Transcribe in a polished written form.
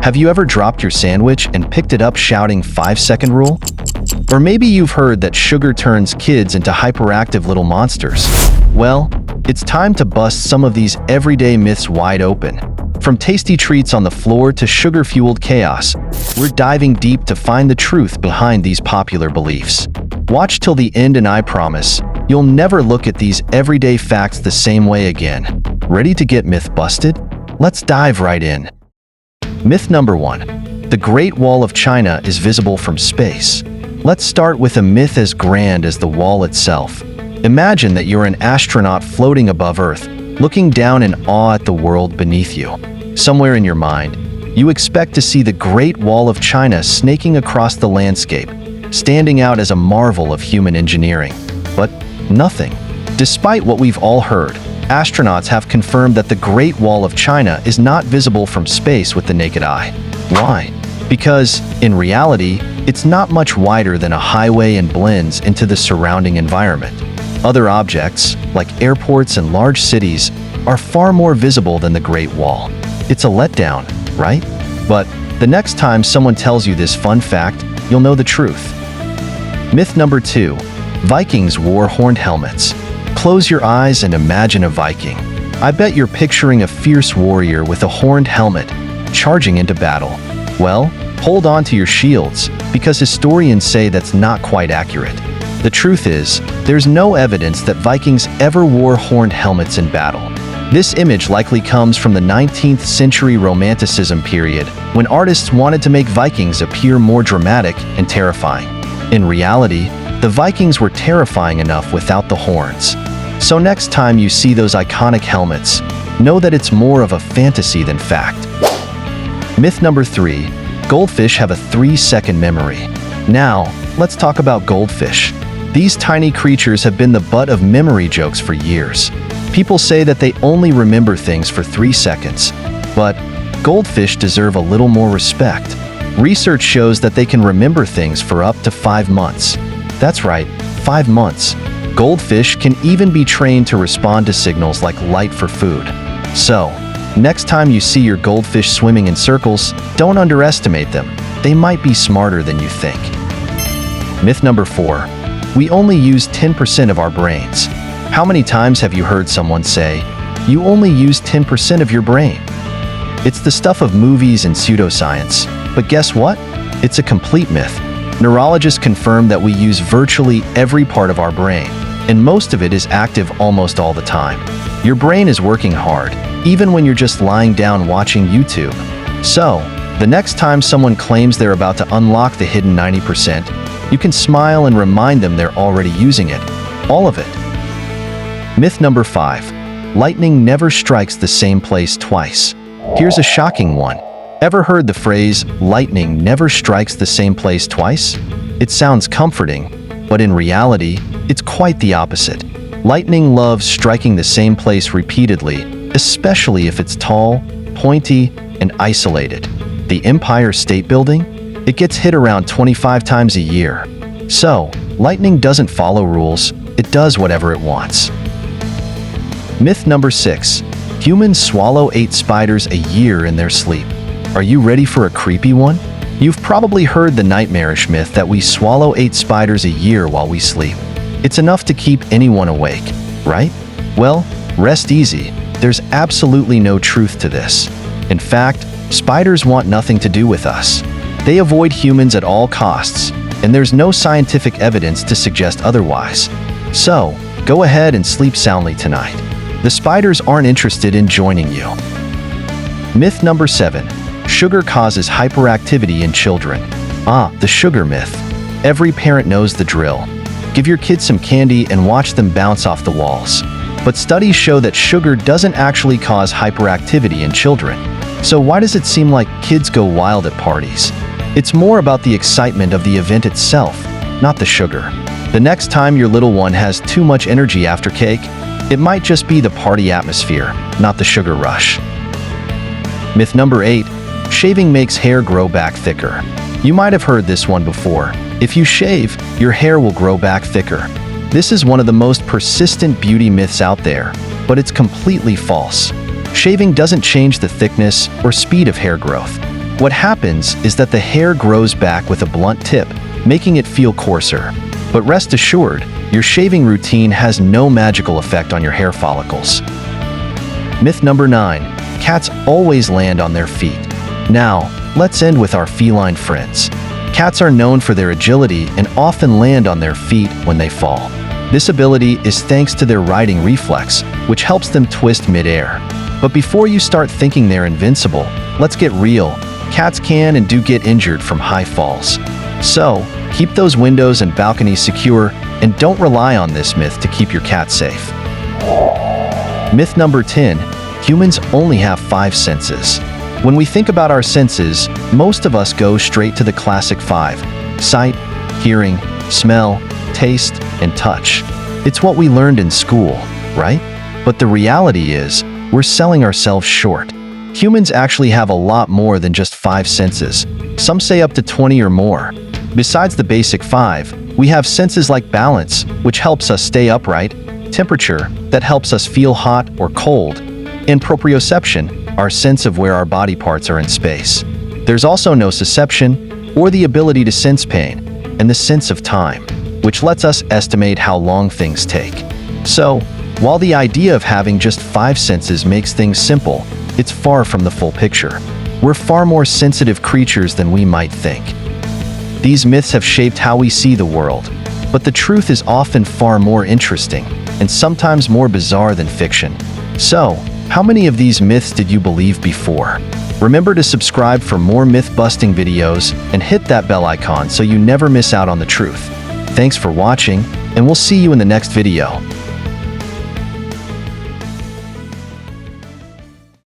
Have you ever dropped your sandwich and picked it up shouting 5-second rule? Or maybe you've heard that sugar turns kids into hyperactive little monsters. Well, it's time to bust some of these everyday myths wide open. From tasty treats on the floor to sugar-fueled chaos, we're diving deep to find the truth behind these popular beliefs. Watch till the end and I promise, you'll never look at these everyday facts the same way again. Ready to get myth busted? Let's dive right in. Myth number 1. The Great Wall of China is visible from space. Let's start with a myth as grand as the wall itself. Imagine that you're an astronaut floating above Earth, looking down in awe at the world beneath you. Somewhere in your mind, you expect to see the Great Wall of China snaking across the landscape, standing out as a marvel of human engineering. But nothing. Despite what we've all heard, astronauts have confirmed that the Great Wall of China is not visible from space with the naked eye. Why? Because, in reality, it's not much wider than a highway and blends into the surrounding environment. Other objects, like airports and large cities, are far more visible than the Great Wall. It's a letdown, right? But the next time someone tells you this fun fact, you'll know the truth. Myth number 2. Vikings wore horned helmets. Close your eyes and imagine a Viking. I bet you're picturing a fierce warrior with a horned helmet, charging into battle. Well, hold on to your shields, because historians say that's not quite accurate. The truth is, there's no evidence that Vikings ever wore horned helmets in battle. This image likely comes from the 19th century Romanticism period, when artists wanted to make Vikings appear more dramatic and terrifying. In reality, the Vikings were terrifying enough without the horns. So next time you see those iconic helmets, know that it's more of a fantasy than fact. Myth number 3. Goldfish have a 3-second memory. Now, let's talk about goldfish. These tiny creatures have been the butt of memory jokes for years. People say that they only remember things for 3 seconds. But goldfish deserve a little more respect. Research shows that they can remember things for up to 5 months. That's right, 5 months. Goldfish can even be trained to respond to signals like light for food. So, next time you see your goldfish swimming in circles, don't underestimate them. They might be smarter than you think. Myth number 4. We only use 10% of our brains. How many times have you heard someone say, "You only use 10% of your brain"? It's the stuff of movies and pseudoscience. But guess what? It's a complete myth. Neurologists confirm that we use virtually every part of our brain, and most of it is active almost all the time. Your brain is working hard, even when you're just lying down watching YouTube. So, the next time someone claims they're about to unlock the hidden 90%, you can smile and remind them they're already using it. All of it. Myth number 5. Lightning never strikes the same place twice. Here's a shocking one. Ever heard the phrase, lightning never strikes the same place twice? It sounds comforting, but in reality, it's quite the opposite. Lightning loves striking the same place repeatedly, especially if it's tall, pointy, and isolated. The Empire State Building? It gets hit around 25 times a year. So, lightning doesn't follow rules, it does whatever it wants. Myth number 6. Humans swallow 8 spiders a year in their sleep. Are you ready for a creepy one? You've probably heard the nightmarish myth that we swallow 8 spiders a year while we sleep. It's enough to keep anyone awake, right? Well, rest easy. There's absolutely no truth to this. In fact, spiders want nothing to do with us. They avoid humans at all costs, and there's no scientific evidence to suggest otherwise. So, go ahead and sleep soundly tonight. The spiders aren't interested in joining you. Myth number 7. Sugar causes hyperactivity in children. The sugar myth. Every parent knows the drill. Give your kids some candy and watch them bounce off the walls. But studies show that sugar doesn't actually cause hyperactivity in children. So why does it seem like kids go wild at parties? It's more about the excitement of the event itself, not the sugar. The next time your little one has too much energy after cake, it might just be the party atmosphere, not the sugar rush. Myth number 8. Shaving makes hair grow back thicker. You might have heard this one before. If you shave, your hair will grow back thicker. This is one of the most persistent beauty myths out there, but it's completely false. Shaving doesn't change the thickness or speed of hair growth. What happens is that the hair grows back with a blunt tip, making it feel coarser. But rest assured, your shaving routine has no magical effect on your hair follicles. Myth number 9. Cats always land on their feet. Now, let's end with our feline friends. Cats are known for their agility and often land on their feet when they fall. This ability is thanks to their riding reflex, which helps them twist mid-air. But before you start thinking they're invincible, let's get real. Cats can and do get injured from high falls. So, keep those windows and balconies secure and don't rely on this myth to keep your cat safe. Myth number 10. Humans only have 5 senses. When we think about our senses, most of us go straight to the classic 5: sight, hearing, smell, taste, and touch. It's what we learned in school, right? But the reality is, we're selling ourselves short. Humans actually have a lot more than just 5 senses. Some say up to 20 or more. Besides the basic 5, we have senses like balance, which helps us stay upright, temperature, that helps us feel hot or cold, and proprioception, our sense of where our body parts are in space. There's also nociception, or the ability to sense pain, and the sense of time, which lets us estimate how long things take. So, while the idea of having just 5 senses makes things simple, it's far from the full picture. We're far more sensitive creatures than we might think. These myths have shaped how we see the world, but the truth is often far more interesting and sometimes more bizarre than fiction. So, how many of these myths did you believe before? Remember to subscribe for more myth-busting videos and hit that bell icon so you never miss out on the truth. Thanks for watching, and we'll see you in the next video.